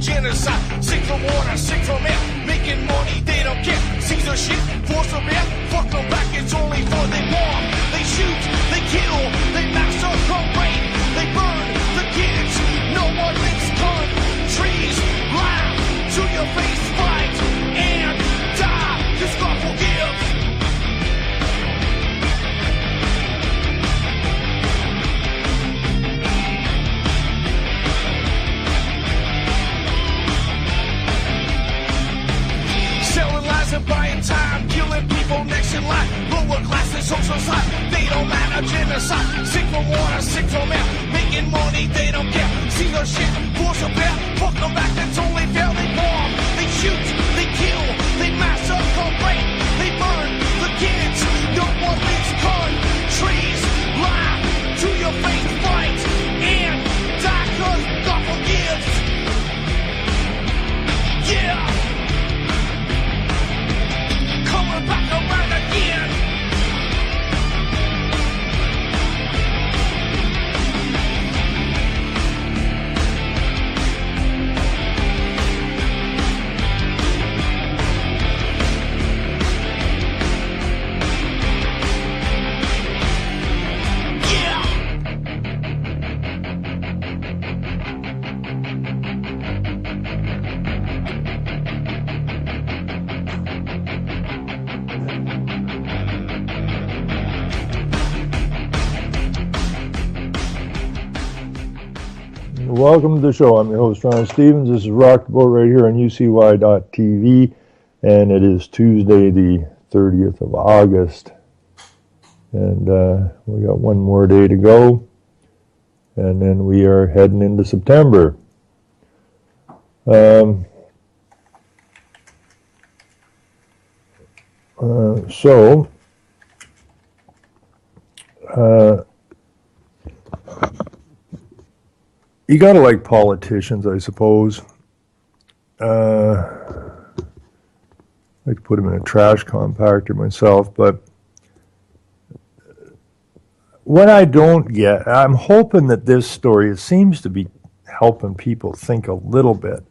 genocide. Sick from water, sick from air. Making money, they don't care. Caesar shit, force of air. Fuck them back, it's only for they bomb. They shoot, they kill, they massacre, rape. They burn the kids. No one lives countries. Lie to your face, fight and die. Cause God forgive. Selling lies and buying time, killing people next in line. Lower class and social side, they don't matter, genocide. Sick from water, sick from air. Making money, they don't care. See their shit, force of bear. Fuck them back, that's only fair. They bomb, they shoot, they kill, they massacre, rape. They burn the kids. No one lives countries. Lie to your face, fight and die. Cause God forgives. Yeah. Coming back around again. Welcome to the show. I'm your host, Ron Stevens. This is Rock the Boat right here on UCY.TV, and it is Tuesday, the 30th of August. And we got one more day to go, and then we are heading into September. You gotta like politicians, I suppose. I like to put them in a trash compactor myself, but what I don't get, I'm hoping that this story, it seems to be helping people think a little bit.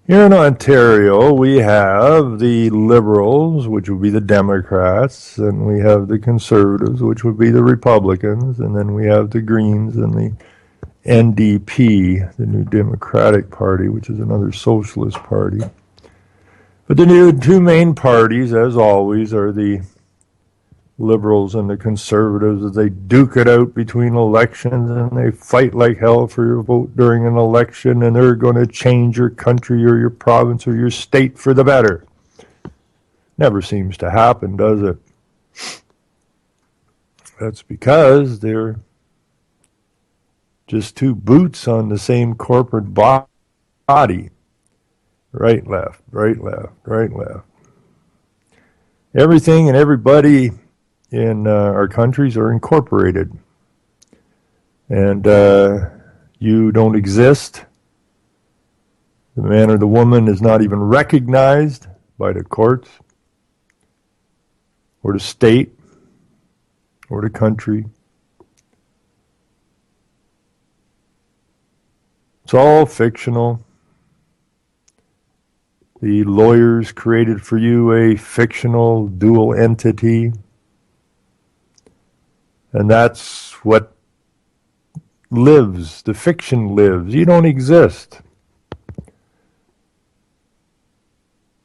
Here in Ontario, we have the Liberals, which would be the Democrats, and we have the Conservatives, which would be the Republicans, and then we have the Greens and the NDP, the New Democratic Party, which is another socialist party. But the two main parties, as always, are the Liberals and the Conservatives, as they duke it out between elections, and they fight like hell for your vote during an election, and they're going to change your country or your province or your state for the better. Never seems to happen, does it? That's because they're just two boots on the same corporate body. Right, left, right, left, right, left. Everything and everybody in our countries are incorporated. And you don't exist. The man or the woman is not even recognized by the courts or the state or the country. It's all fictional. The lawyers created for you a fictional dual entity. And that's what lives. The fiction lives. You don't exist.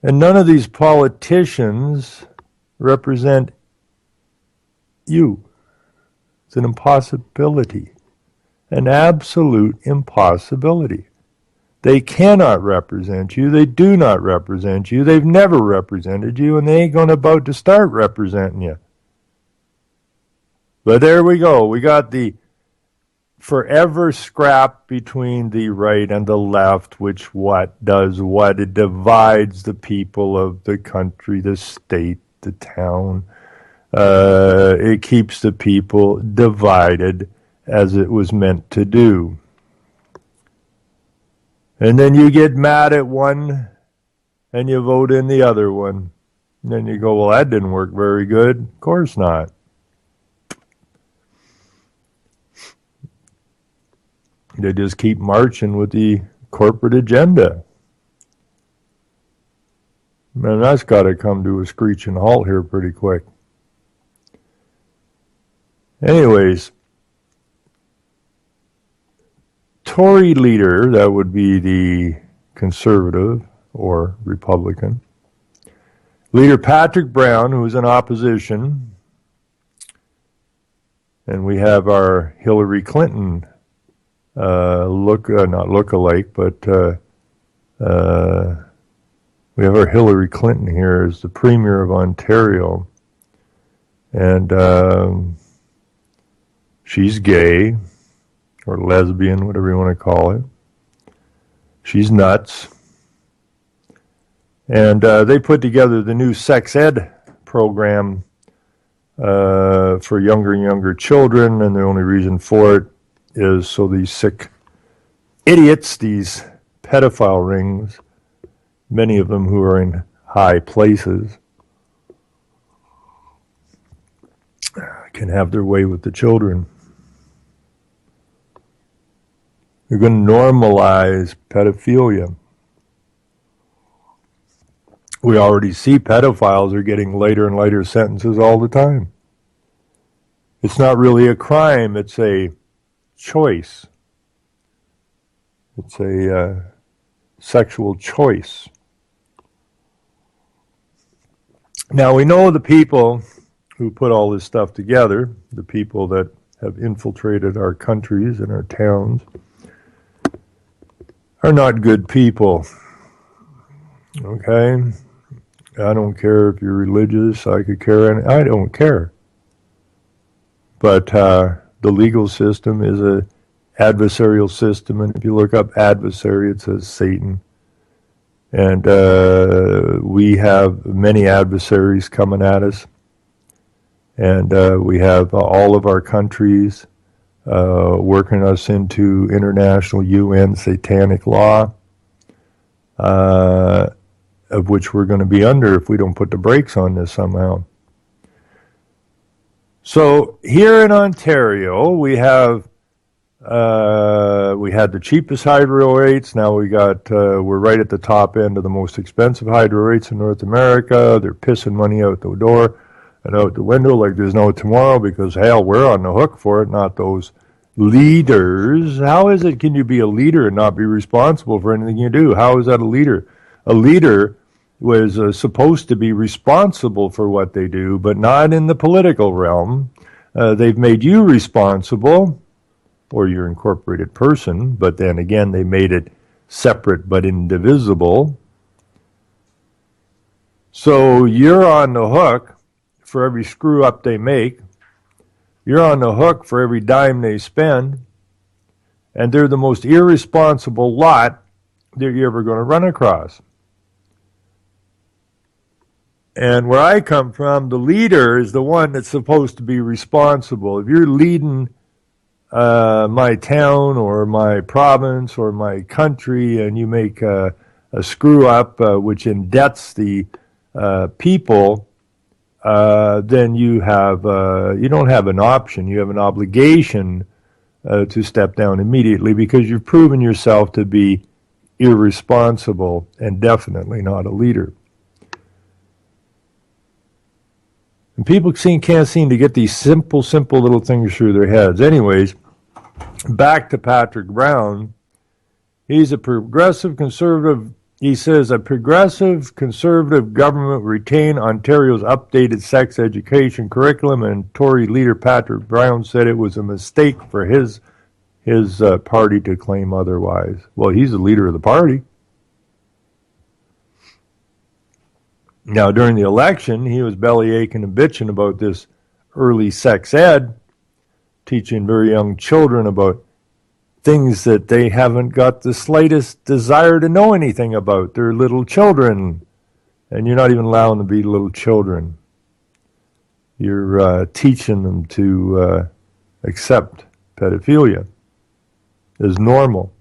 And none of these politicians represent you. It's an impossibility. An absolute impossibility. They cannot represent you. They do not represent you. They've never represented you, and they ain't going about to start representing you. But there we go. We got the forever scrap between the right and the left, which what does what? It divides the people of the country, the state, the town. It keeps the people divided as it was meant to do. And then you get mad at one and you vote in the other one. And then you go, well, that didn't work very good. Of course not. They just keep marching with the corporate agenda. Man, that's got to come to a screeching halt here pretty quick. Anyways, Tory leader, that would be the Conservative or Republican, leader Patrick Brown, who's in opposition, and we have our Hillary Clinton not look-alike, but we have our Hillary Clinton here as the Premier of Ontario, and she's gay, or lesbian, whatever you want to call it. She's nuts. And they put together the new sex ed program for younger and younger children, and the only reason for it is so these sick idiots, these pedophile rings, many of them who are in high places, can have their way with the children. They're going to normalize pedophilia. We already see pedophiles are getting later and later sentences all the time. It's not really a crime, it's a choice. It's a sexual choice. Now we know the people who put all this stuff together, the people that have infiltrated our countries and our towns, are not good people. Okay? I don't care if you're religious, I could care, and I don't care. But the legal system is a adversarial system, and if you look up adversary, it says Satan. And we have many adversaries coming at us. And we have all of our countries working us into international UN satanic law, of which we're going to be under if we don't put the brakes on this somehow. So here in Ontario, we had the cheapest hydro rates. Now we're right at the top end of the most expensive hydro rates in North America. They're pissing money out the door and out the window like there's no tomorrow because, hell, we're on the hook for it, not those leaders. How is it can you be a leader and not be responsible for anything you do? How is that a leader? A leader was supposed to be responsible for what they do, but not in the political realm. They've made you responsible, or your incorporated person, but then again they made it separate but indivisible. So you're on the hook for every screw up they make. You're on the hook for every dime they spend, and they're the most irresponsible lot that you're ever going to run across. And where I come from, the leader is the one that's supposed to be responsible. If you're leading my town or my province or my country and you make a screw up which indebts the people, then you don't have an option. You have an obligation to step down immediately because you've proven yourself to be irresponsible and definitely not a leader. And people can't seem to get these simple little things through their heads. Anyways, back to Patrick Brown. He's a progressive conservative. He says a progressive conservative government will retain Ontario's updated sex education curriculum, and Tory leader Patrick Brown said it was a mistake for his party to claim otherwise. Well, he's the leader of the party. Now, during the election, he was bellyaching and bitching about this early sex ed, teaching very young children about things that they haven't got the slightest desire to know anything about. They're little children, and you're not even allowing them to be little children. You're teaching them to accept pedophilia as normal.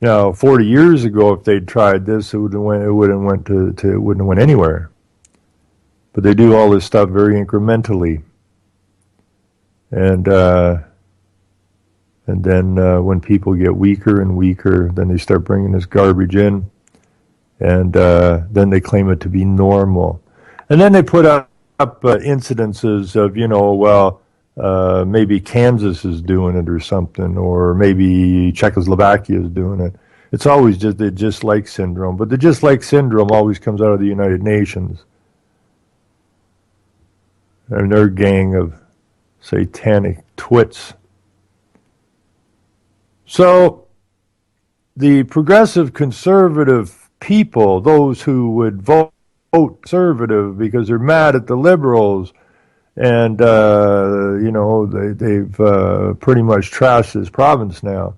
Now, 40 years ago, if they'd tried this, it wouldn't have went anywhere. But they do all this stuff very incrementally. And And then when people get weaker and weaker, then they start bringing this garbage in, and then they claim it to be normal. And then they put up incidences of, maybe Kansas is doing it or something, or maybe Czechoslovakia is doing it. It's always just the just-like syndrome. But the just-like syndrome always comes out of the United Nations. And their gang of satanic twits. So the progressive conservative people, those who would vote conservative because they're mad at the liberals, and they've pretty much trashed this province now.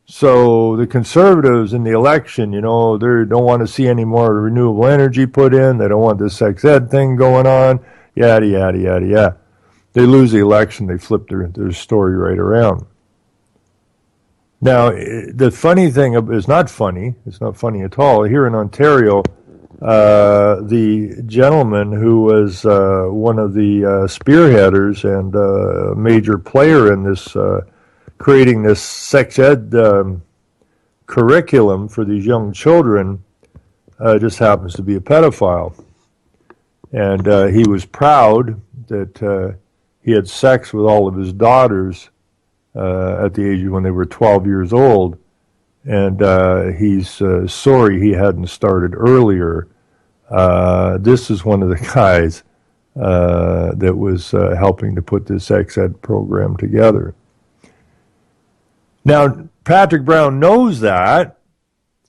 So the conservatives in the election, they don't want to see any more renewable energy put in. They don't want this sex ed thing going on. Yada yada yada yada. They lose the election. They flip their story right around. Now, the funny thing is not funny. It's not funny at all. Here in Ontario, the gentleman who was one of the spearheaders and a major player in this, creating this sex ed curriculum for these young children, just happens to be a pedophile. And he was proud that he had sex with all of his daughters at the age of when they were 12 years old, and he's sorry he hadn't started earlier. This is one of the guys that was helping to put this sex ed program together. Now, Patrick Brown knows that.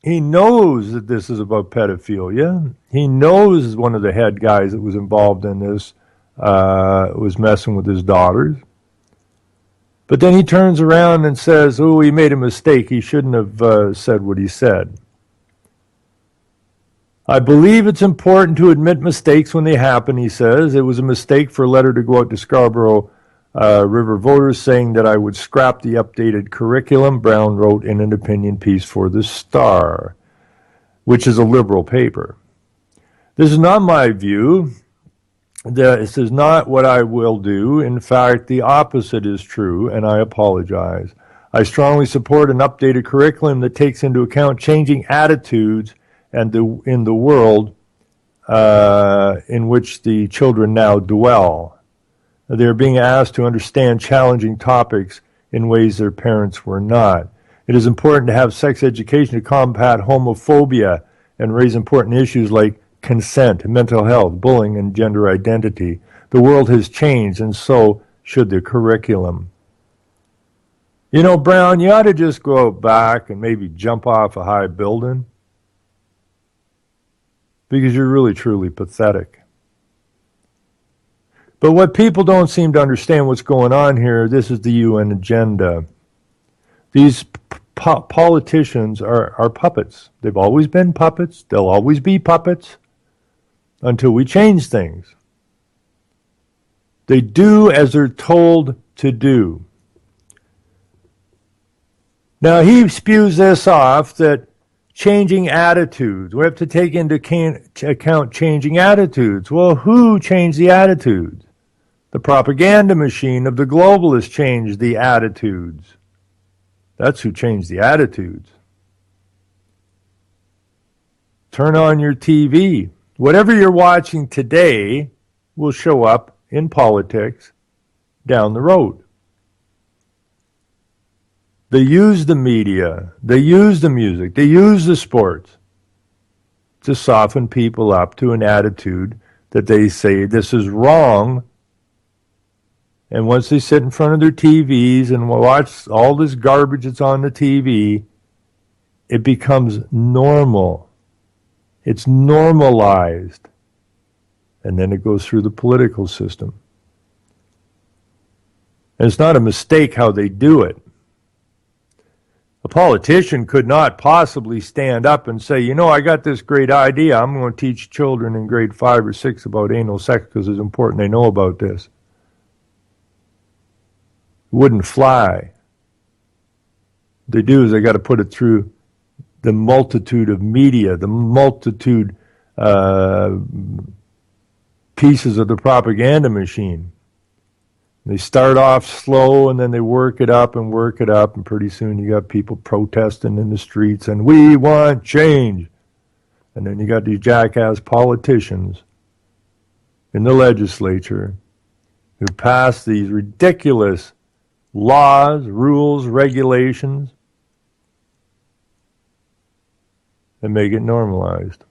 He knows that this is about pedophilia. He knows one of the head guys that was involved in this was messing with his daughters. But then he turns around and says, oh, he made a mistake. He shouldn't have said what he said. I believe it's important to admit mistakes when they happen, he says. It was a mistake for a letter to go out to Scarborough River voters saying that I would scrap the updated curriculum, Brown wrote in an opinion piece for The Star, which is a liberal paper. This is not my view. This is not what I will do. In fact, the opposite is true, and I apologize. I strongly support an updated curriculum that takes into account changing attitudes and in the world in which the children now dwell. They're being asked to understand challenging topics in ways their parents were not. It is important to have sex education to combat homophobia and raise important issues like consent, mental health, bullying, and gender identity. The world has changed, and so should the curriculum. Brown, you ought to just go back and maybe jump off a high building, because you're really, truly pathetic. But what people don't seem to understand what's going on here, this is the UN agenda. These politicians are puppets. They've always been puppets. They'll always be puppets until we change things. They do as they're told to do. Now, he spews this off that changing attitudes, we have to take into account changing attitudes. Well, who changed the attitudes? The propaganda machine of the globalists changed the attitudes. That's who changed the attitudes. Turn on your TV. Whatever you're watching today will show up in politics down the road. They use the media, they use the music, they use the sports to soften people up to an attitude that they say this is wrong. And once they sit in front of their TVs and watch all this garbage that's on the TV, it becomes normal. It's normalized. And then it goes through the political system. And it's not a mistake how they do it. A politician could not possibly stand up and say, I got this great idea. I'm going to teach children in grade 5 or 6 about anal sex because it's important they know about this. It wouldn't fly. What they do is they got to put it through the multitude of media, the multitude pieces of the propaganda machine. They start off slow, and then they work it up, and pretty soon you got people protesting in the streets, and we want change. And then you got these jackass politicians in the legislature who pass these ridiculous laws, rules, regulations, and make it normalized.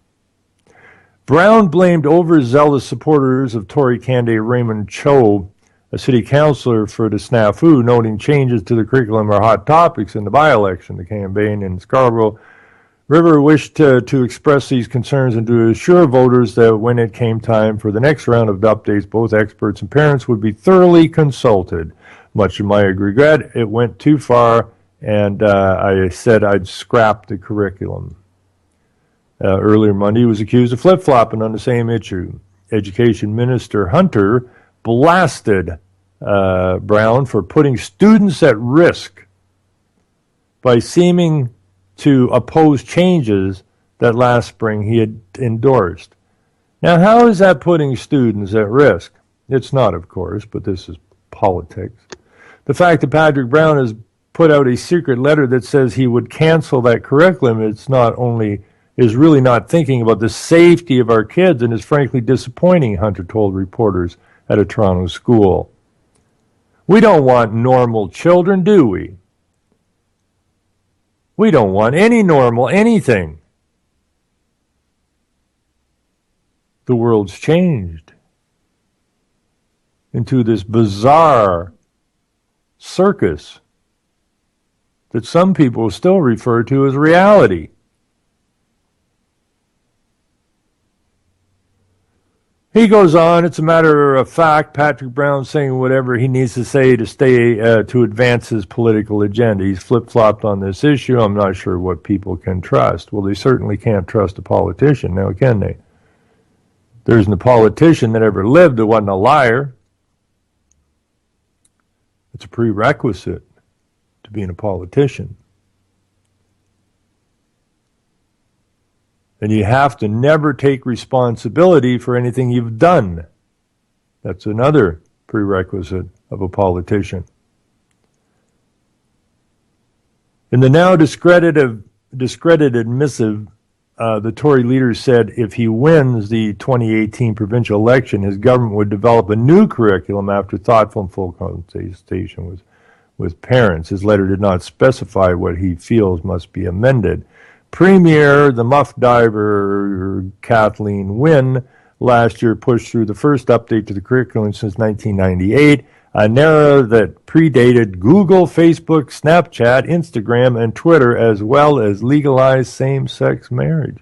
Brown blamed overzealous supporters of Tory candidate Raymond Cho, a city councillor, for the snafu, noting changes to the curriculum are hot topics in the by-election. The campaign in Scarborough River wished to express these concerns and to assure voters that when it came time for the next round of updates, both experts and parents would be thoroughly consulted. Much to my regret, it went too far, and I said I'd scrap the curriculum. Earlier Monday, he was accused of flip-flopping on the same issue. Education Minister Hunter blasted Brown for putting students at risk by seeming to oppose changes that last spring he had endorsed. Now, how is that putting students at risk? It's not, of course, but this is politics. The fact that Patrick Brown has put out a secret letter that says he would cancel that curriculum, is really not thinking about the safety of our kids and is frankly disappointing, Hunter told reporters at a Toronto school. We don't want normal children, do we? We don't want any normal anything. The world's changed into this bizarre circus that some people still refer to as reality. He goes on, it's a matter of fact, Patrick Brown saying whatever he needs to say to to advance his political agenda. He's flip-flopped on this issue. I'm not sure what people can trust. Well, they certainly can't trust a politician. Now, can they? There isn't a politician that ever lived that wasn't a liar. It's a prerequisite to being a politician. And you have to never take responsibility for anything you've done. That's another prerequisite of a politician. In the now discredited missive, the Tory leader said if he wins the 2018 provincial election, his government would develop a new curriculum after thoughtful and full consultation with parents. His letter did not specify what he feels must be amended. Premier, the muff diver Kathleen Wynne, last year pushed through the first update to the curriculum since 1998, an era that predated Google, Facebook, Snapchat, Instagram, and Twitter, as well as legalized same-sex marriage.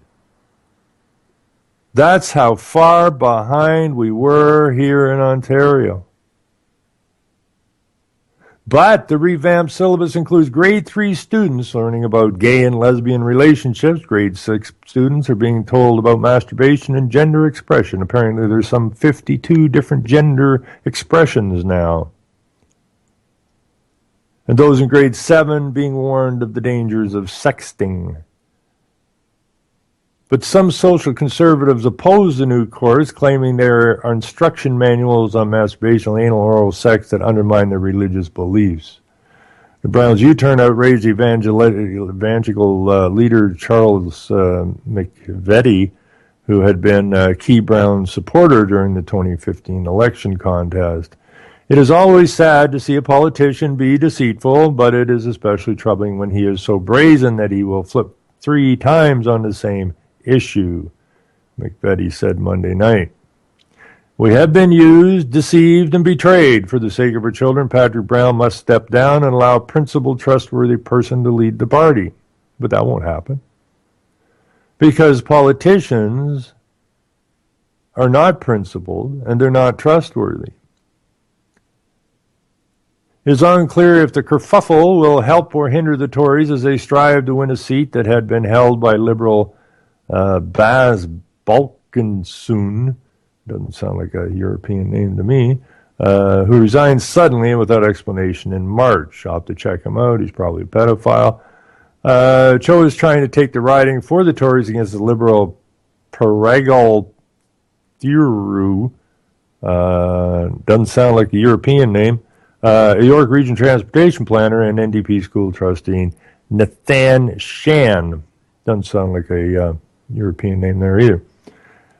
That's how far behind we were here in Ontario. But the revamped syllabus includes grade 3 students learning about gay and lesbian relationships. Grade 6 students are being told about masturbation and gender expression. Apparently there's some 52 different gender expressions now. And those in grade 7 being warned of the dangers of sexting. But some social conservatives oppose the new course, claiming there are instruction manuals on masturbation, anal, or oral sex that undermine their religious beliefs. The Browns' U-turn outraged evangelical leader Charles McVety, who had been a key Brown supporter during the 2015 election contest. It is always sad to see a politician be deceitful, but it is especially troubling when he is so brazen that he will flip 3 times on the same issue, McVety said Monday night. We have been used, deceived, and betrayed. For the sake of our children, Patrick Brown must step down and allow a principled, trustworthy person to lead the party. But that won't happen. Because politicians are not principled and they're not trustworthy. It is unclear if the kerfuffle will help or hinder the Tories as they strive to win a seat that had been held by Liberal Bas Balkensoon, doesn't sound like a European name to me, who resigned suddenly and without explanation in March. I'll have to check him out. He's probably a pedophile. Cho is trying to take the riding for the Tories against the Liberal Paragal Thiru. Doesn't sound like a European name. York Region Transportation Planner and NDP School Trustee Nathan Shan. Doesn't sound like a European name there either.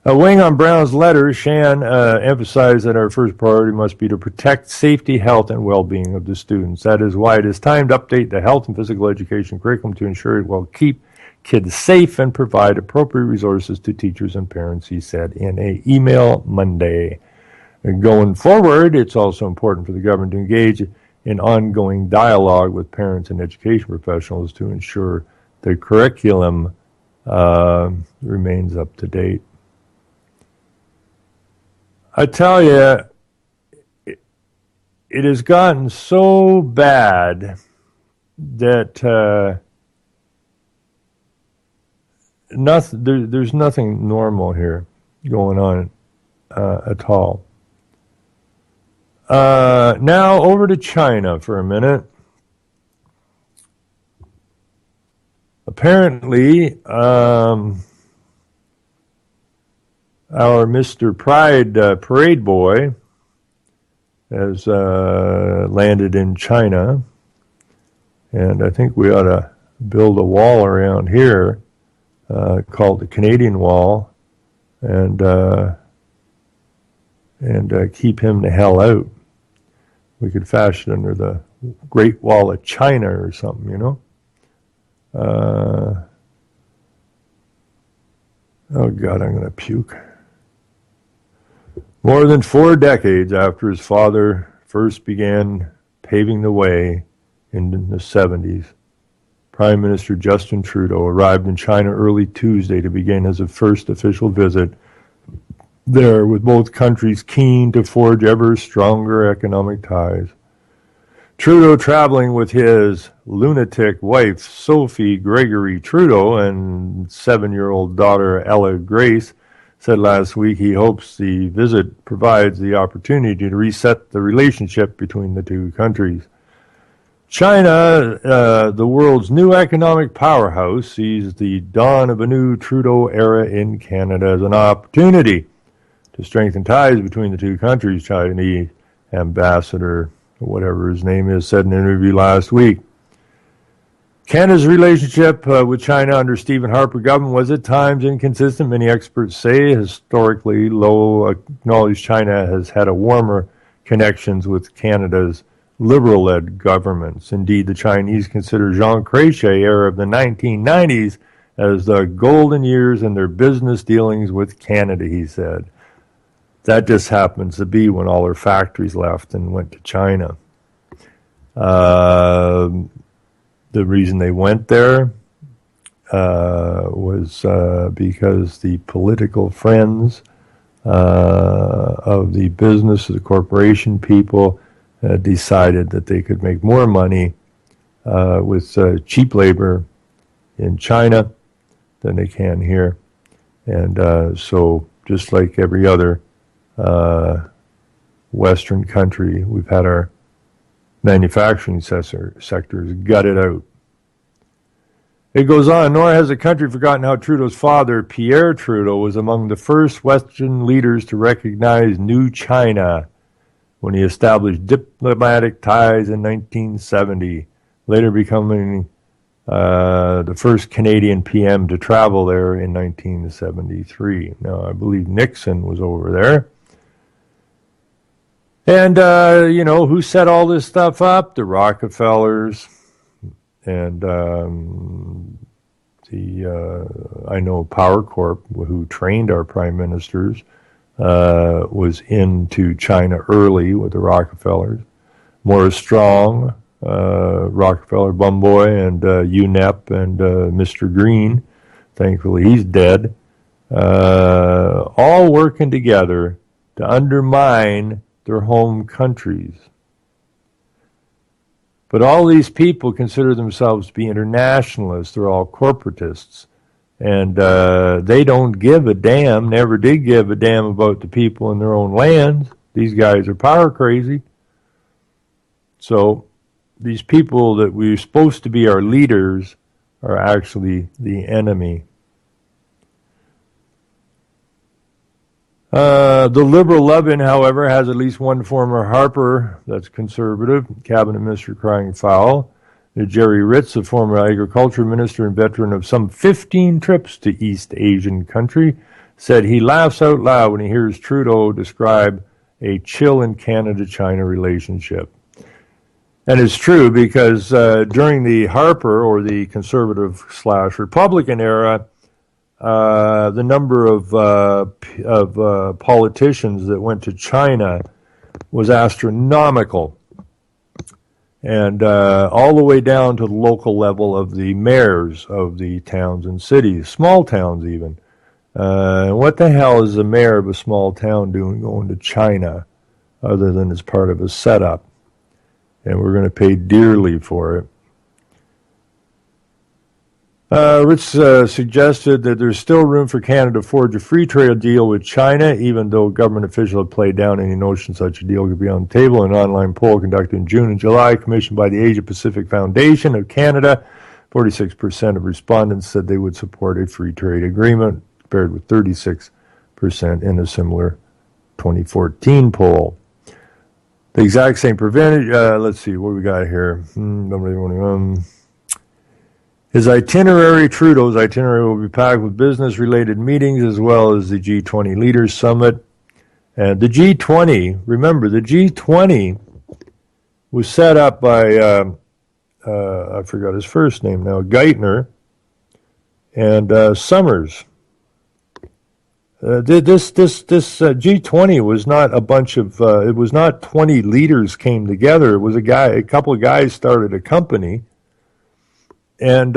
Weighing on Brown's letter, Shan emphasized that our first priority must be to protect safety, health, and well-being of the students. That is why it is time to update the health and physical education curriculum to ensure it will keep kids safe and provide appropriate resources to teachers and parents, he said in an email Monday. Going forward, it's also important for the government to engage in ongoing dialogue with parents and education professionals to ensure the curriculum remains up to date. I tell you, it has gotten so bad that there's nothing normal here going on at all. Now over to China for a minute. Apparently, our Mr. Pride parade boy has landed in China, and I think we ought to build a wall around here called the Canadian Wall, and keep him the hell out. We could fashion under the Great Wall of China or something, you know. Oh God, I'm going to puke. More than 4 decades after his father first began paving the way in the 70s, Prime Minister Justin Trudeau arrived in China early Tuesday to begin his first official visit there, with both countries keen to forge ever stronger economic ties. Trudeau, traveling with his lunatic wife Sophie Gregory Trudeau and 7-year-old daughter Ella Grace, said last week he hopes the visit provides the opportunity to reset the relationship between the two countries. China, the world's new economic powerhouse, sees the dawn of a new Trudeau era in Canada as an opportunity to strengthen ties between the two countries, Chinese ambassador, whatever his name is, said in an interview last week. Canada's relationship with China under Stephen Harper government was at times inconsistent. Many experts say historically low acknowledged China has had a warmer connections with Canada's Liberal-led governments. Indeed, the Chinese consider Jean Chrétien era of the 1990s as the golden years in their business dealings with Canada, he said. That just happens to be when all their factories left and went to China. The reason they went there was because the political friends of the business, the corporation people, decided that they could make more money with cheap labor in China than they can here. And so just like every other Western country, we've had our manufacturing sectors gutted out. It goes on, nor has the country forgotten how Trudeau's father, Pierre Trudeau, was among the first Western leaders to recognize New China when he established diplomatic ties in 1970, later becoming the first Canadian PM to travel there in 1973. Now, I believe Nixon was over there. And, who set all this stuff up? The Rockefellers. And I know Power Corp, who trained our prime ministers, was into China early with the Rockefellers. Morris Strong, Rockefeller Bumboy, and UNEP, and Mr. Green. Thankfully, he's dead. All working together to undermine their home countries. But all these people consider themselves to be internationalists. They're all corporatists. And they don't give a damn, never did give a damn about the people in their own lands. These guys are power crazy. So these people that we're supposed to be our leaders are actually the enemy. The Liberal Levin, however, has at least one former Harper, that's conservative, cabinet minister crying foul. Jerry Ritz, a former agriculture minister and veteran of some 15 trips to East Asian country, said he laughs out loud when he hears Trudeau describe a chill in Canada-China relationship. And it's true because during the Harper or the conservative/Republican era, the number of politicians that went to China was astronomical. And all the way down to the local level of the mayors of the towns and cities, small towns even. What the hell is the mayor of a small town doing going to China other than as part of a setup? And we're going to pay dearly for it. Rich suggested that there's still room for Canada to forge a free trade deal with China, even though government officials have played down any notion such a deal could be on the table. An online poll conducted in June and July, commissioned by the Asia Pacific Foundation of Canada, 46% of respondents said they would support a free trade agreement, compared with 36% in a similar 2014 poll. The exact same percentage, let's see, what we got here? His itinerary, Trudeau's itinerary, will be packed with business-related meetings as well as the G20 Leaders Summit. And the G20, remember, the G20 was set up by, I forgot his first name now, Geithner and Summers. This G20 was not a bunch of, it was not 20 leaders came together. It was a couple of guys started a company. And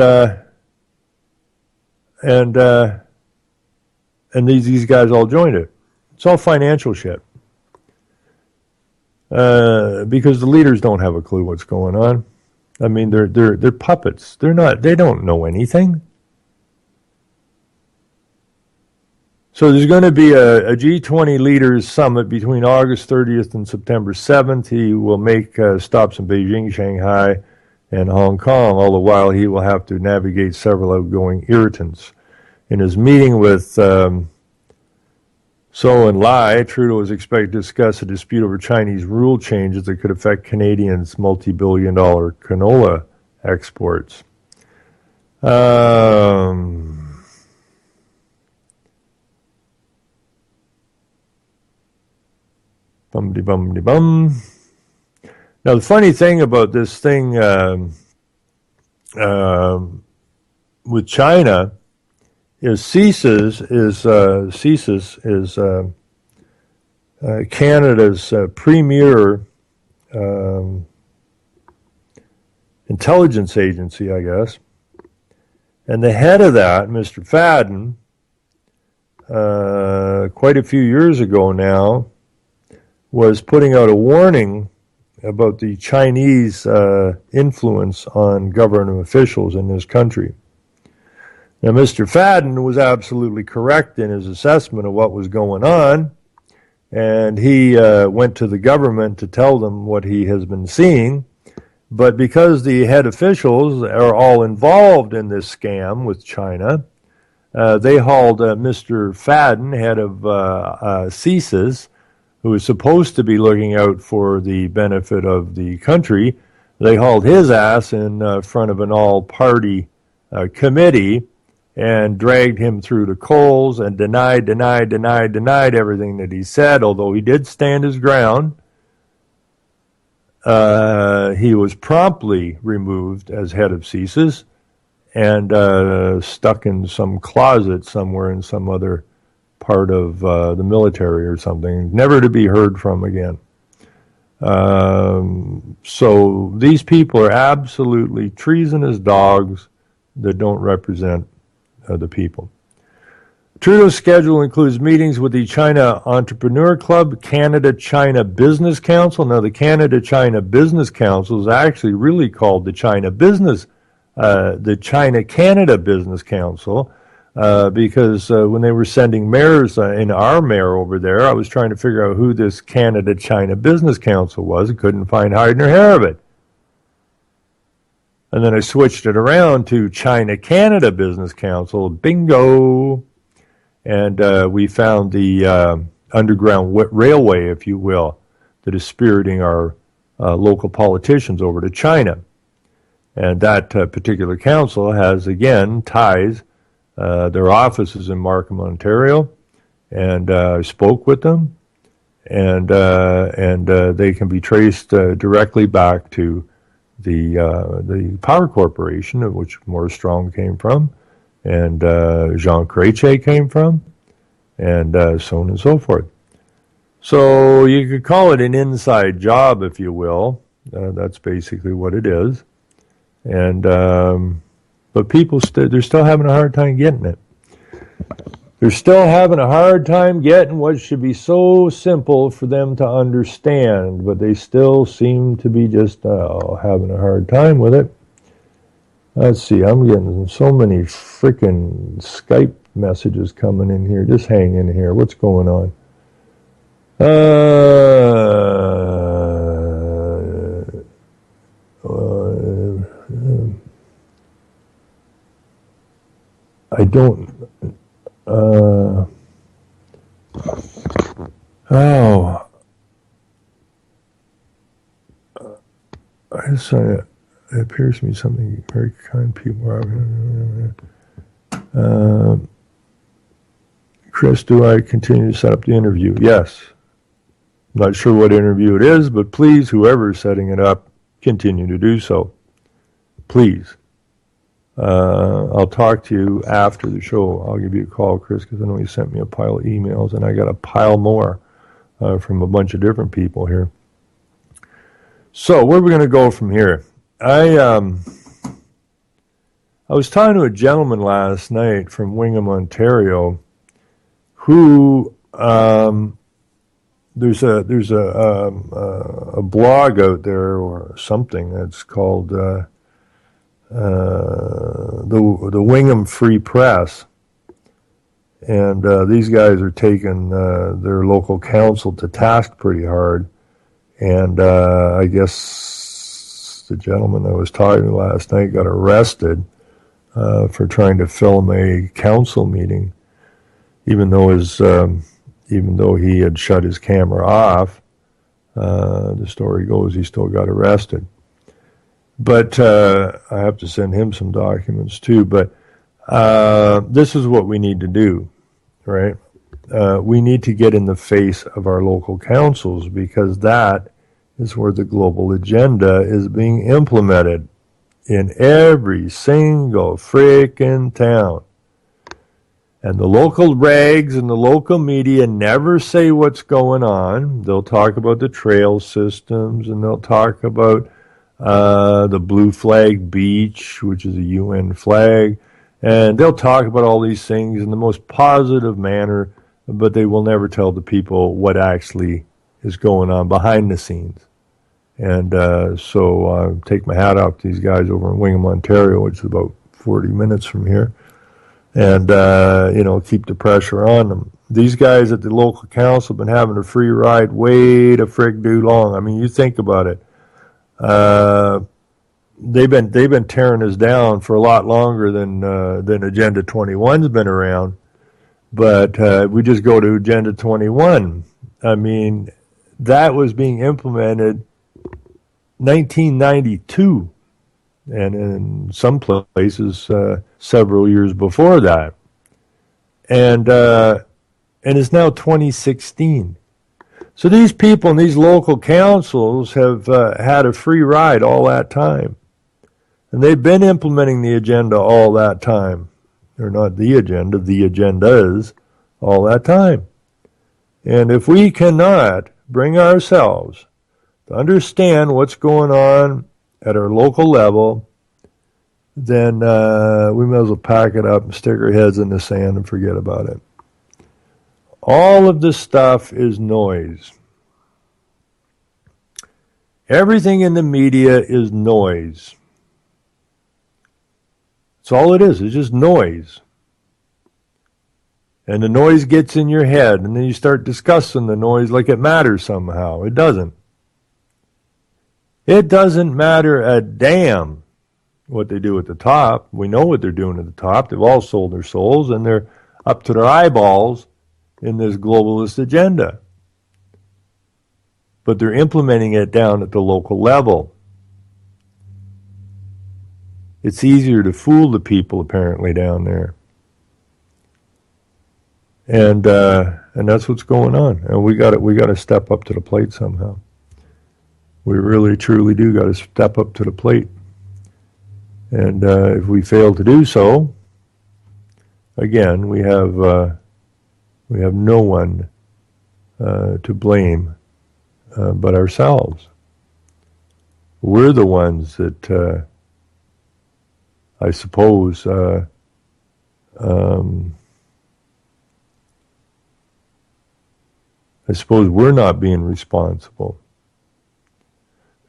these guys all joined it. It's all financial shit. Because the leaders don't have a clue what's going on. I mean, they're puppets. They don't know anything. So there's going to be a G20 leaders summit between August 30th and September 7th. He will make stops in Beijing, Shanghai, and Hong Kong. All the while, he will have to navigate several outgoing irritants. In his meeting with Zhou Enlai, Trudeau is expected to discuss a dispute over Chinese rule changes that could affect Canadians' multi-billion-dollar canola exports. Bum-de-bum-de-bum. Now, the funny thing about this thing with China is CSIS is Canada's premier intelligence agency, I guess. And the head of that, Mr. Fadden, quite a few years ago now, was putting out a warning about the Chinese influence on government officials in this country. Now, Mr. Fadden was absolutely correct in his assessment of what was going on, and he went to the government to tell them what he has been seeing. But because the head officials are all involved in this scam with China, they hauled Mr. Fadden, head of CSIS, who was supposed to be looking out for the benefit of the country. They hauled his ass in front of an all-party committee and dragged him through the coals and denied everything that he said, although he did stand his ground. He was promptly removed as head of CSIS and stuck in some closet somewhere in some other part of the military or something, never to be heard from again. So these people are absolutely treasonous dogs that don't represent the people. Trudeau's schedule includes meetings with the China Entrepreneur Club, Canada-China Business Council. Now, the Canada-China Business Council is actually really called the China-Canada Business Council, because when they were sending mayors in our mayor over there, I was trying to figure out who this Canada-China Business Council was. I couldn't find hide nor hair of it. And then I switched it around to China-Canada Business Council. Bingo! And we found the underground railway, if you will, that is spiriting our local politicians over to China. And that particular council has, again, ties. Their office is in Markham, Ontario, and I spoke with them, and they can be traced directly back to the Power Corporation, of which Maurice Strong came from, and Jean Chrétien came from, and so on and so forth. So you could call it an inside job, if you will. That's basically what it is. And but people they're still having a hard time getting it. They're still having a hard time getting what should be so simple for them to understand, but they still seem to be just having a hard time with it. Let's see, I'm getting so many freaking Skype messages coming in here. Just hang in here. What's going on? I don't. I just it appears to me something very kind people are. Chris, do I continue to set up the interview? Yes. I'm not sure what interview it is, but please, whoever is setting it up, continue to do so. Please. I'll talk to you after the show. I'll give you a call, Chris, because I know you sent me a pile of emails, and I got a pile more from a bunch of different people here. So where are we going to go from here? I was talking to a gentleman last night from Wingham, Ontario, who there's a blog out there or something that's called the Wingham Free Press, and these guys are taking their local council to task pretty hard, and I guess the gentleman I was talking to last night got arrested for trying to film a council meeting, even though he had shut his camera off. The story goes he still got arrested. But I have to send him some documents too. But this is what we need to do, right? We need to get in the face of our local councils, because that is where the global agenda is being implemented in every single freaking town. And the local rags and the local media never say what's going on. They'll talk about the trail systems, and they'll talk about the Blue Flag Beach, which is a UN flag, and they'll talk about all these things in the most positive manner, but they will never tell the people what actually is going on behind the scenes. And so I take my hat off to these guys over in Wingham, Ontario, which is about 40 minutes from here, and keep the pressure on them. These guys at the local council have been having a free ride way to frig too long. I mean, you think about it. They've been tearing us down for a lot longer than Agenda 21's been around. But we just go to Agenda 21. I mean, that was being implemented 1992, and in some places several years before that. And it's now 2016. So these people in these local councils have had a free ride all that time. And they've been implementing the agenda all that time. Or not the agendas all that time. And if we cannot bring ourselves to understand what's going on at our local level, then we may as well pack it up and stick our heads in the sand and forget about it. All of this stuff is noise. Everything in the media is noise. That's all it is. It's just noise. And the noise gets in your head, and then you start discussing the noise like it matters somehow. It doesn't. It doesn't matter a damn what they do at the top. We know what they're doing at the top. They've all sold their souls, and they're up to their eyeballs in this globalist agenda. But they're implementing it down at the local level. It's easier to fool the people apparently down there. And that's what's going on. And we got to step up to the plate somehow. We really, truly do got to step up to the plate. And if we fail to do so, again, we have no one to blame but ourselves. We're the ones that I suppose we're not being responsible.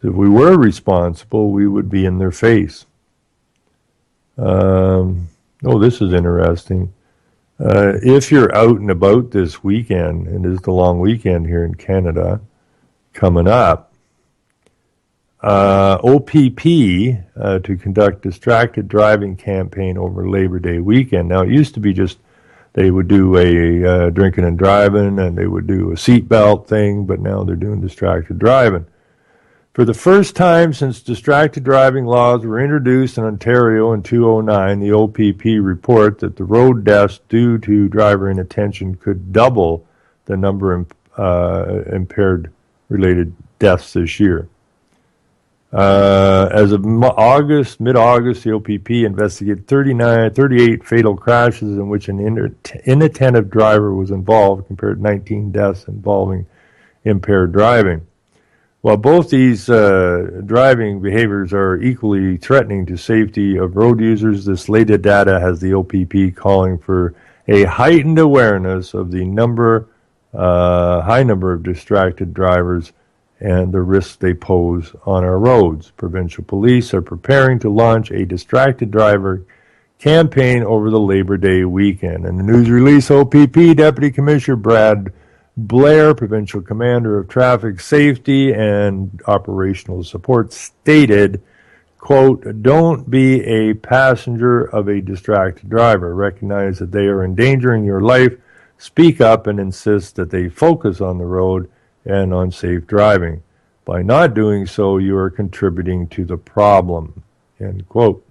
If we were responsible, we would be in their face. This is interesting. If you're out and about this weekend, and it is the long weekend here in Canada coming up, OPP to conduct distracted driving campaign over Labor Day weekend. Now, it used to be just they would do a drinking and driving, and they would do a seatbelt thing, but now they're doing distracted driving. For the first time since distracted driving laws were introduced in Ontario in 2009, the OPP report that the road deaths due to driver inattention could double the number of impaired-related deaths this year. As of mid-August, the OPP investigated 38 fatal crashes in which an inattentive driver was involved, compared to 19 deaths involving impaired driving. While both these driving behaviors are equally threatening to safety of road users, this latest data has the OPP calling for a heightened awareness of the high number of distracted drivers and the risks they pose on our roads. Provincial police are preparing to launch a distracted driver campaign over the Labor Day weekend. In the news release, OPP Deputy Commissioner Brad Blair, Provincial Commander of Traffic Safety and Operational Support, stated, quote, "Don't be a passenger of a distracted driver. Recognize that they are endangering your life. Speak up and insist that they focus on the road and on safe driving. By not doing so, you are contributing to the problem," end quote.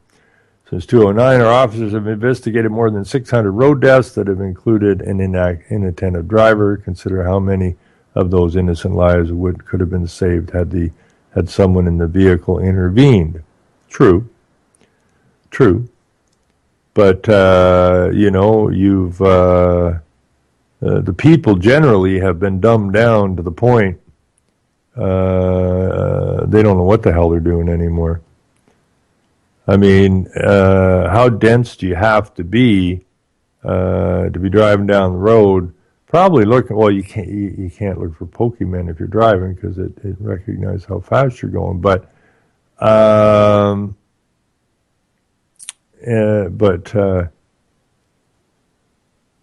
Since 2009, our officers have investigated more than 600 road deaths that have included an inattentive driver. Consider how many of those innocent lives could have been saved had someone in the vehicle intervened. True. But, the people generally have been dumbed down to the point they don't know what the hell they're doing anymore. I mean, how dense do you have to be driving down the road? Probably looking. Well, you can't look for Pokemon if you're driving because it recognizes how fast you're going. But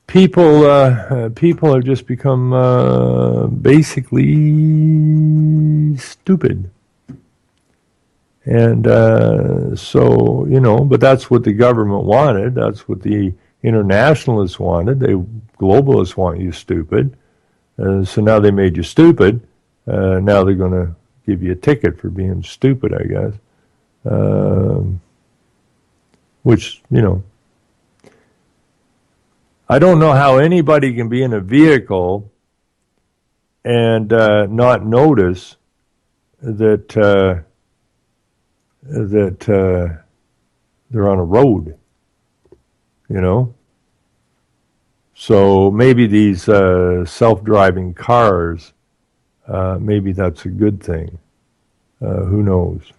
people have just become basically stupid. And but that's what the government wanted. That's what the internationalists wanted. Globalists want you stupid. So now they made you stupid. Now they're going to give you a ticket for being stupid, I guess. Which, I don't know how anybody can be in a vehicle and not notice that they're on a road, So maybe these self-driving cars, maybe that's a good thing. Who knows?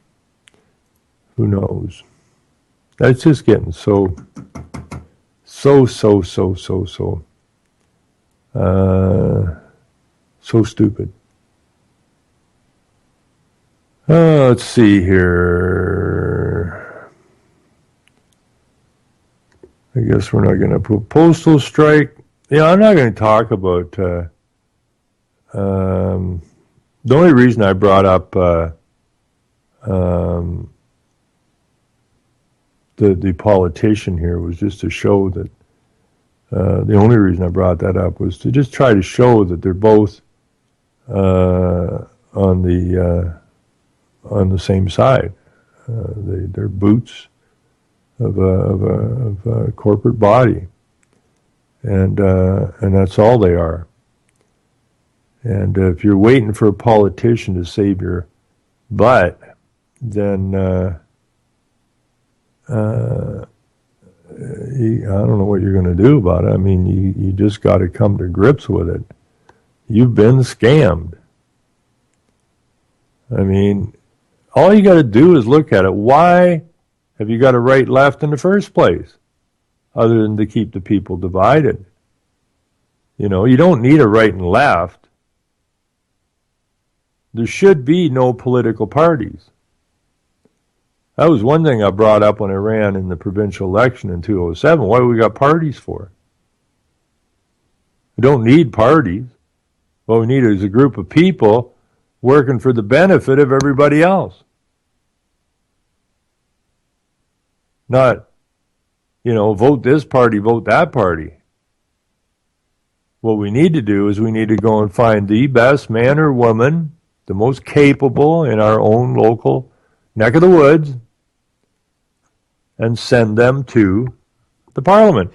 That's just getting so stupid. Let's see here. I guess we're not going to put postal strike. Yeah, I'm not going to talk about. The only reason I brought up the politician here was just to show that The only reason I brought that up was to just try to show that they're both on the same side. They're boots of a corporate body, and that's all they are. And if you're waiting for a politician to save your butt, then I don't know what you're going to do about it. I mean, you just got to come to grips with it. You've been scammed. I mean, all you got to do is look at it. Why have you got a right left in the first place, other than to keep the people divided? You know, you don't need a right and left. There should be no political parties. That was one thing I brought up when I ran in the provincial election in 2007. What do we got parties for? We don't need parties. What we need is a group of people working for the benefit of everybody else. Not, vote this party, vote that party. What we need to do is we need to go and find the best man or woman, the most capable in our own local neck of the woods, and send them to the Parliament.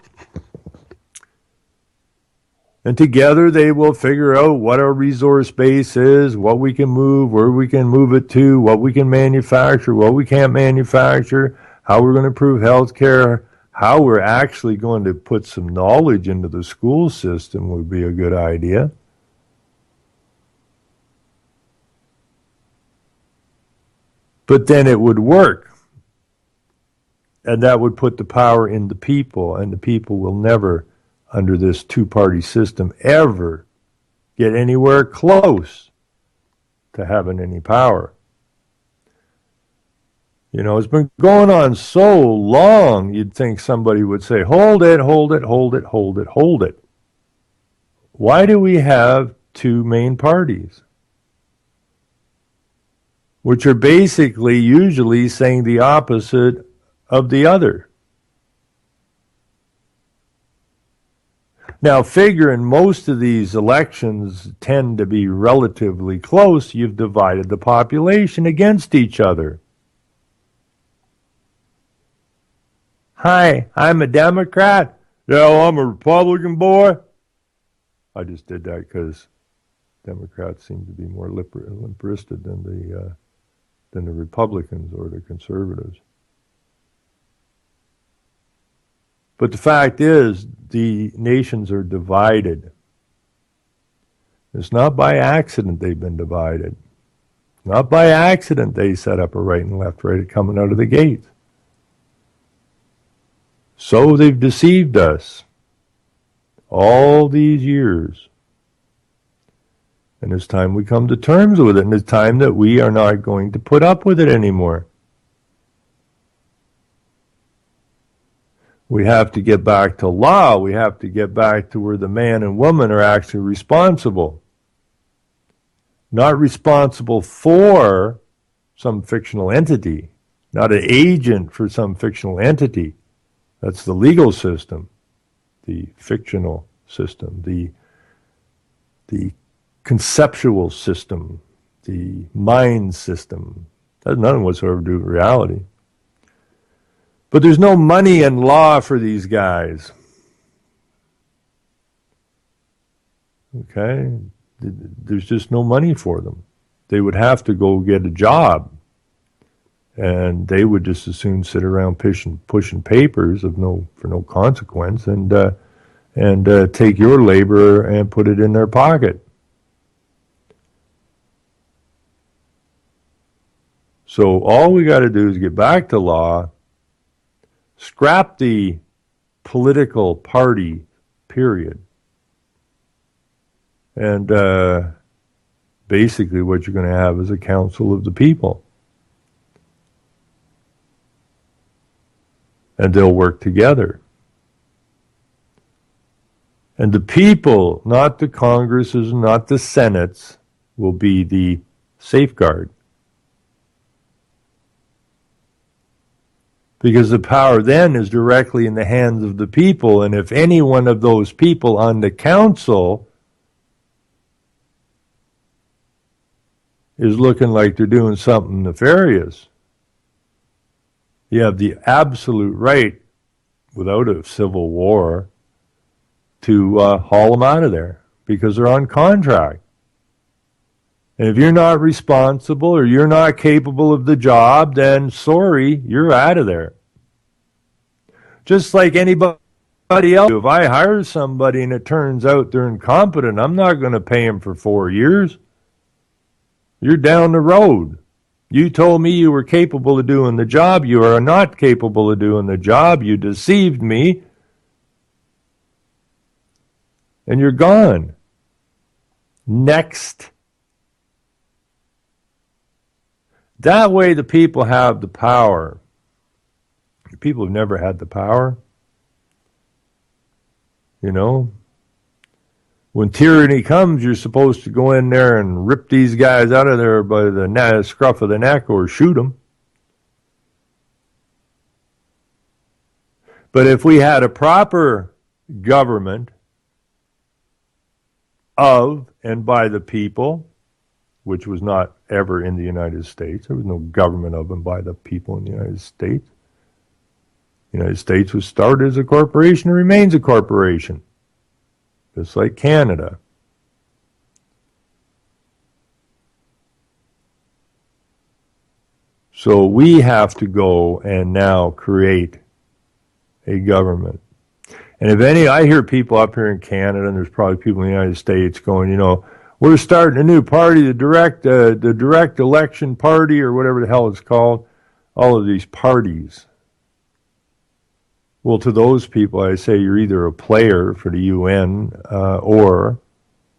And together they will figure out what our resource base is, what we can move, where we can move it to, what we can manufacture, what we can't manufacture, how we're going to improve health care, how we're actually going to put some knowledge into the school system would be a good idea. But then it would work. And that would put the power in the people, and the people will never, under this two-party system, ever get anywhere close to having any power. It's been going on so long, you'd think somebody would say, hold it, hold it, hold it, hold it, hold it. Why do we have two main parties? Which are basically usually saying the opposite of the other. Now, figuring most of these elections tend to be relatively close, you've divided the population against each other. Hi, I'm a Democrat. No, I'm a Republican, boy. I just did that because Democrats seem to be more limp-wristed than the Republicans or the conservatives. But the fact is, the nations are divided. It's not by accident they've been divided. Not by accident they set up a right and left right coming out of the gate. So they've deceived us all these years. And it's time we come to terms with it, and it's time that we are not going to put up with it anymore. We have to get back to law. We have to get back to where the man and woman are actually responsible. Not responsible for some fictional entity. Not an agent for some fictional entity. That's the legal system. The fictional system. The conceptual system. The mind system. That has nothing whatsoever to do with reality. But there's no money in law for these guys. Okay? There's just no money for them. They would have to go get a job. And they would just as soon sit around pushing papers for no consequence and take your labor and put it in their pocket. So all we got to do is get back to law, scrap the political party, period. And basically what you're going to have is a council of the people. And they'll work together. And the people, not the Congresses, not the Senates, will be the safeguard. because the power then is directly in the hands of the people. And if any one of those people on the council is looking like they're doing something nefarious, you have the absolute right, without a civil war, to haul them out of there because they're on contract. And if you're not responsible or you're not capable of the job, then sorry, you're out of there. Just like anybody else. If I hire somebody and it turns out they're incompetent, I'm not going to pay them for 4 years. You're down the road. You told me you were capable of doing the job. You are not capable of doing the job. You deceived me. And you're gone. Next. That way the people have the power. The people have never had the power. You know, when tyranny comes, you're supposed to go in there and rip these guys out of there by the scruff of the neck or shoot them. But if we had a proper government of and by the people, which was not ever in the United States, there was no government of and by the people in the United States. The United States was started as a corporation and remains a corporation, just like Canada. So we have to go and now create a government. And if any, I hear people up here in Canada, and there's probably people in the United States going, you know, we're starting a new party, the direct election party, or whatever the hell it's called, all of these parties. Well, to those people, I say you're either a player for the UN or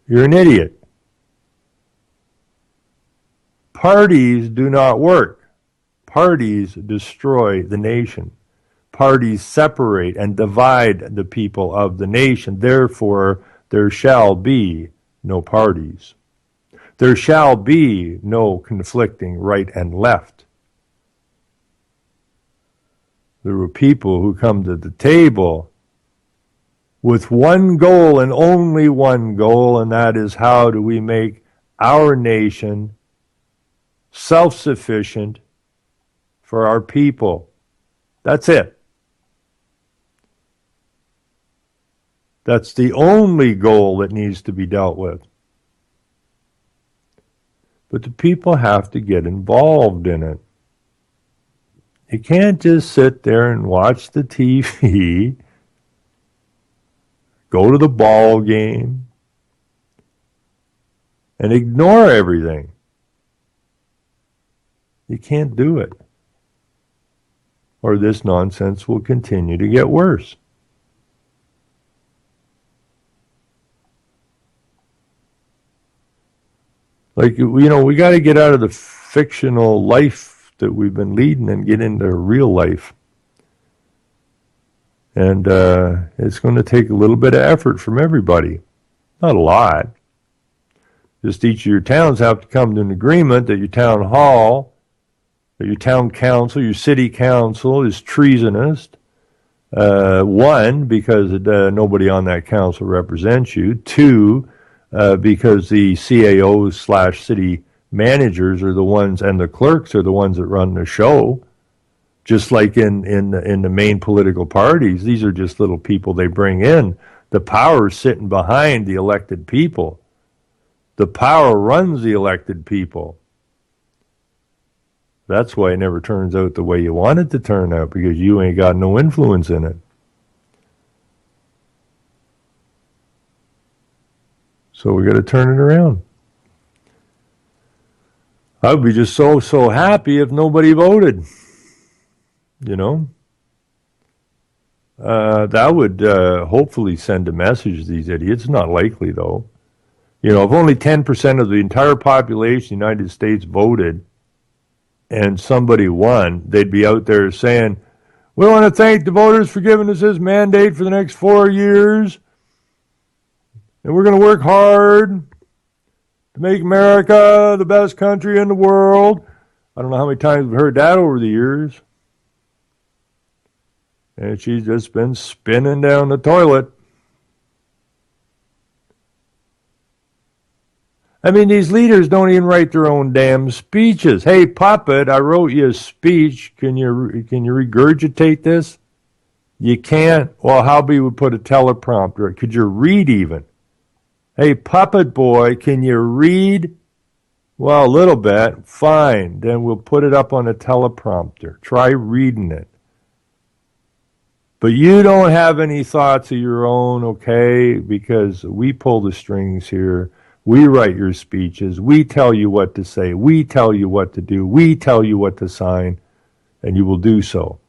you're an idiot. Parties do not work. Parties destroy the nation. Parties separate and divide the people of the nation. Therefore, there shall be no parties. There shall be no conflicting right and left. There were people who come to the table with one goal and only one goal, and that is how do we make our nation self-sufficient for our people. That's it. That's the only goal that needs to be dealt with. But the people have to get involved in it. You can't just sit there and watch the TV, go to the ball game, and ignore everything. You can't do it. Or this nonsense will continue to get worse. Like, you know, we got to get out of the fictional life that we've been leading and get into real life. And it's going to take a little bit of effort from everybody. Not a lot. Just each of your towns have to come to an agreement that your town hall, that your town council, your city council is treasonous. One, because nobody on that council represents you. Two, because the CAOs / city managers are the ones, and the clerks are the ones that run the show. Just like in the main political parties, these are just little people they bring in. The power is sitting behind the elected people. The power runs the elected people. That's why it never turns out the way you want it to turn out, because you ain't got no influence in it. So we got to turn it around. I would be just so happy if nobody voted. You know? That would hopefully send a message to these idiots. Not likely, though. You know, if only 10% of the entire population of the United States voted and somebody won, they'd be out there saying, we want to thank the voters for giving us this mandate for the next 4 years. And we're going to work hard to make America the best country in the world. I don't know how many times we've heard that over the years. and she's just been spinning down the toilet. I mean, these leaders don't even write their own damn speeches. Hey, puppet, I wrote you a speech. Can you regurgitate this? You can't? Well, how about we put a teleprompter? Could you read even? Hey, puppet boy, can you read? Well, a little bit. Fine. Then we'll put it up on a teleprompter. Try reading it. But you don't have any thoughts of your own, okay? Because we pull the strings here. We write your speeches. We tell you what to say. We tell you what to do. We tell you what to sign. And you will do so.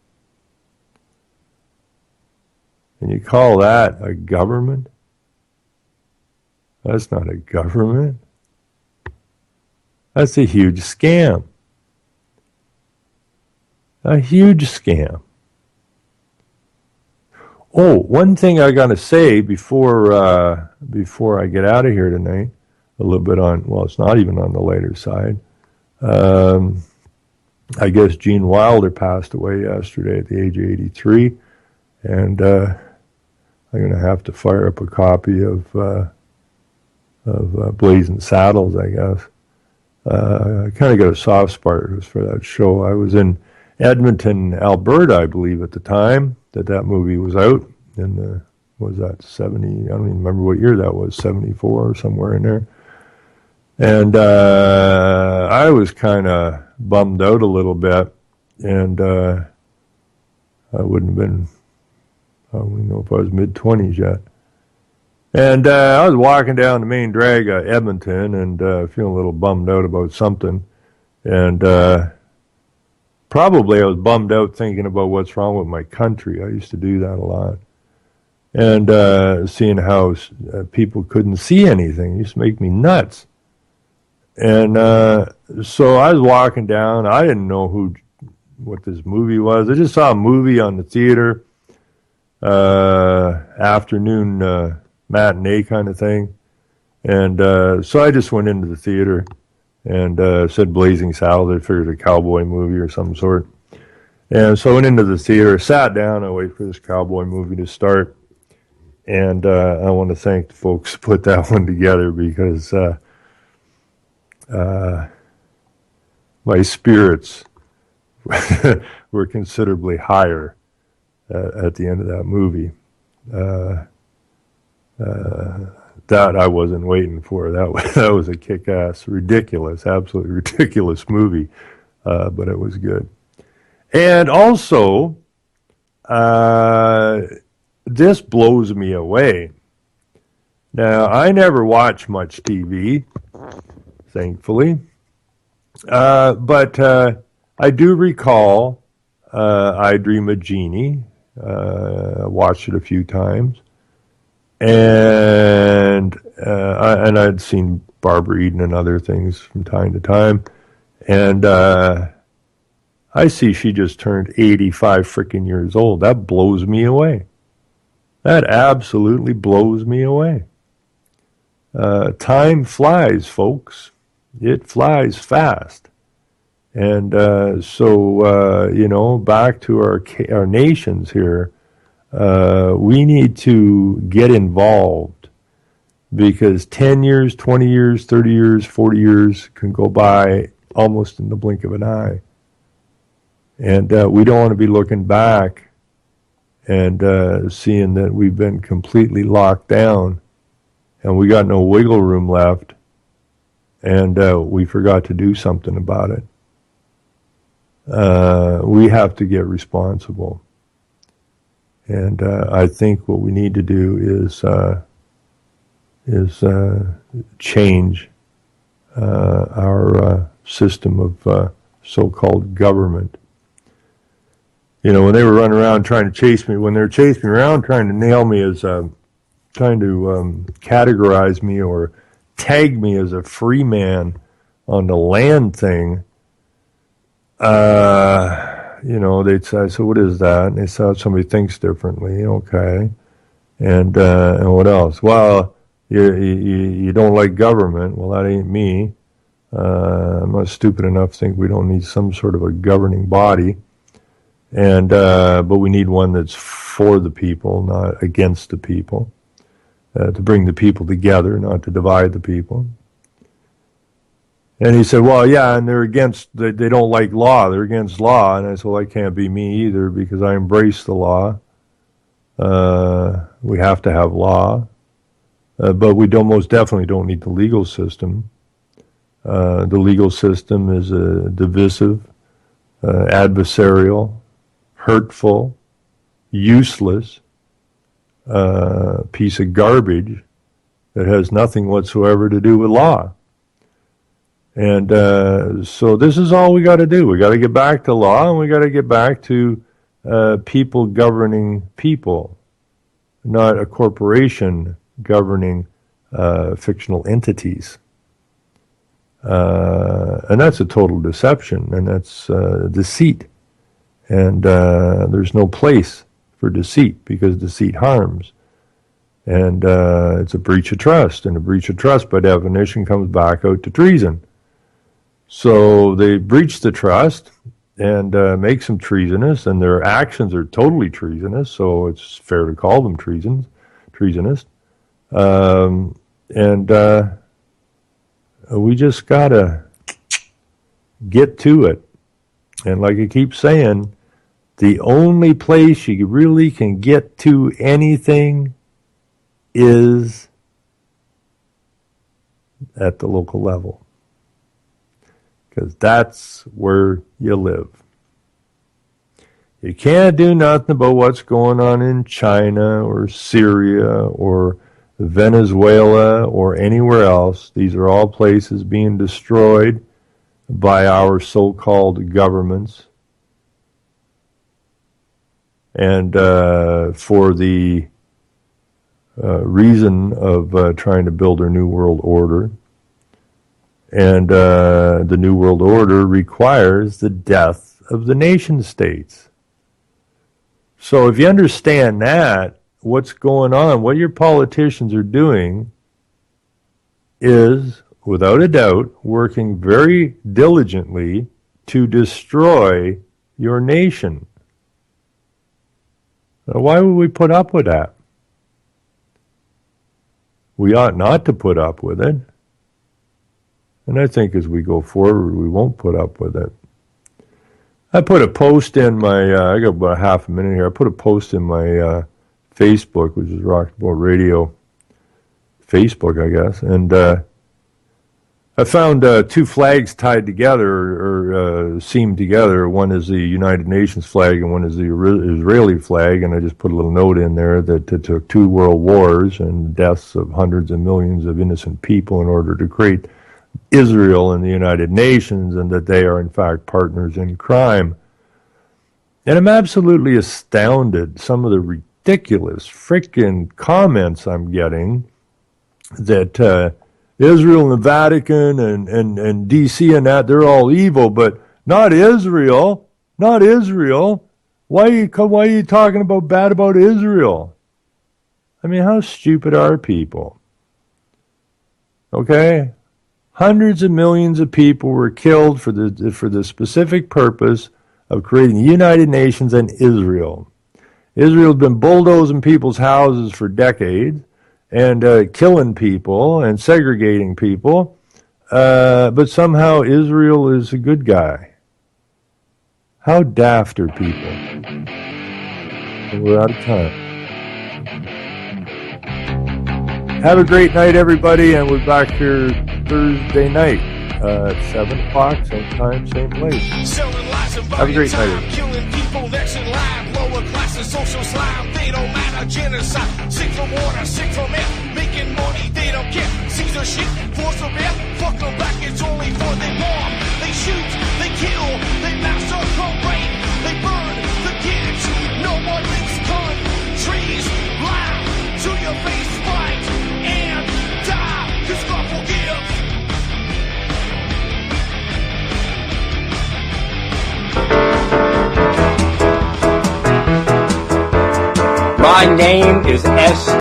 And you call that a government? That's not a government. That's a huge scam. A huge scam. Oh, one thing I got to say before I get out of here tonight, a little bit on, well, it's not even on the lighter side. I guess Gene Wilder passed away yesterday at the age of 83, and I'm going to have to fire up a copy of Blazing Saddles, I guess. I kind of got a soft spot for that show. I was in Edmonton, Alberta, I believe, at the time that movie was out. In was that 70? I don't even remember what year that was, 74 or somewhere in there. And I was kind of bummed out a little bit, and I wouldn't have been, I don't even know if I was mid-20s yet. And I was walking down the main drag of Edmonton and feeling a little bummed out about something. And probably I was bummed out thinking about what's wrong with my country. I used to do that a lot. And seeing how people couldn't see anything used to make me nuts. And so I was walking down. I didn't know what this movie was. I just saw a movie on the theater, afternoon matinee kind of thing. And so I just went into the theater and said Blazing Saddles. I figured a cowboy movie or some sort. And so I went into the theater, sat down, I waited for this cowboy movie to start. And I want to thank the folks who put that one together, because my spirits were considerably higher at the end of that movie. That I wasn't waiting for. That was a kick-ass, ridiculous, absolutely ridiculous movie, but it was good. And also, this blows me away. Now, I never watch much TV, thankfully, but I do recall I Dream of Jeannie. I watched it a few times. And I'd seen Barbara Eden and other things from time to time. And I see she just turned 85 freaking years old. That blows me away. That absolutely blows me away. Time flies, folks. It flies fast. And so, back to our nations here. We need to get involved, because 10 years, 20 years, 30 years, 40 years can go by almost in the blink of an eye. And we don't want to be looking back and seeing that we've been completely locked down and we got no wiggle room left, and we forgot to do something about it. We have to get responsible. And I think what we need to do is change our system of so-called government. You know, when they were running around trying to chase me, when they were chasing me around trying to nail me as, trying to categorize me or tag me as a free man on the land thing, they'd say, so what is that? And they said, somebody thinks differently. Okay. And what else? Well, you don't like government. Well, that ain't me. I'm not stupid enough to think we don't need some sort of a governing body. But we need one that's for the people, not against the people, to bring the people together, not to divide the people. And he said, well, yeah, and they're against, they don't like law. They're against law. And I said, well, that can't be me either because I embrace the law. We have to have law. But we most definitely don't need the legal system. The legal system is divisive, adversarial, hurtful, useless piece of garbage that has nothing whatsoever to do with law. And so this is all we got to do. We got to get back to law, and we got to get back to people governing people, not a corporation governing fictional entities. And that's a total deception, and that's deceit. And there's no place for deceit because deceit harms. And it's a breach of trust, and a breach of trust by definition comes back out to treason. So they breach the trust and makes them treasonous, and their actions are totally treasonous, so it's fair to call them treasonous. We just got to get to it. And like I keep saying, the only place you really can get to anything is at the local level. Because that's where you live. You can't do nothing about what's going on in China or Syria or Venezuela or anywhere else. These are all places being destroyed by our so-called governments. And for the reason of trying to build our New World Order. And the New World Order requires the death of the nation states. So if you understand that, what's going on, what your politicians are doing is, without a doubt, working very diligently to destroy your nation. Now, why would we put up with that? We ought not to put up with it. And I think as we go forward, we won't put up with it. I put a post in my, I got about half a minute here. I put a post in my Facebook, which is Rockboard Radio Facebook, I guess. And I found two flags tied together or seamed together. One is the United Nations flag and one is the Israeli flag. And I just put a little note in there that it took 2 world wars and deaths of hundreds of millions of innocent people in order to create Israel and the United Nations, and that they are in fact partners in crime. And I'm absolutely astounded some of the ridiculous freaking comments I'm getting that Israel and the Vatican and DC and that, they're all evil, but not Israel, not Israel. Why are you talking about bad about Israel? I mean, how stupid are people? Okay? Hundreds of millions of people were killed for the specific purpose of creating the United Nations and Israel. Israel's been bulldozing people's houses for decades and killing people and segregating people, but somehow Israel is a good guy. How daft are people? And we're out of time. Have a great night, everybody, and we're back here Thursday night at 7 o'clock, same time, same place. Have a great night. Killing people next in line, lower classes, social slime, they don't matter, genocide, sick from water, sick from air, making money, they don't care, Caesar shit, force of air, fuck them back, it's only for they bomb, they shoot, they kill, they massacre, rape, they burn the kids, no one thinks countries, lie to your face, fight, and die, cause God forgives. My name is S.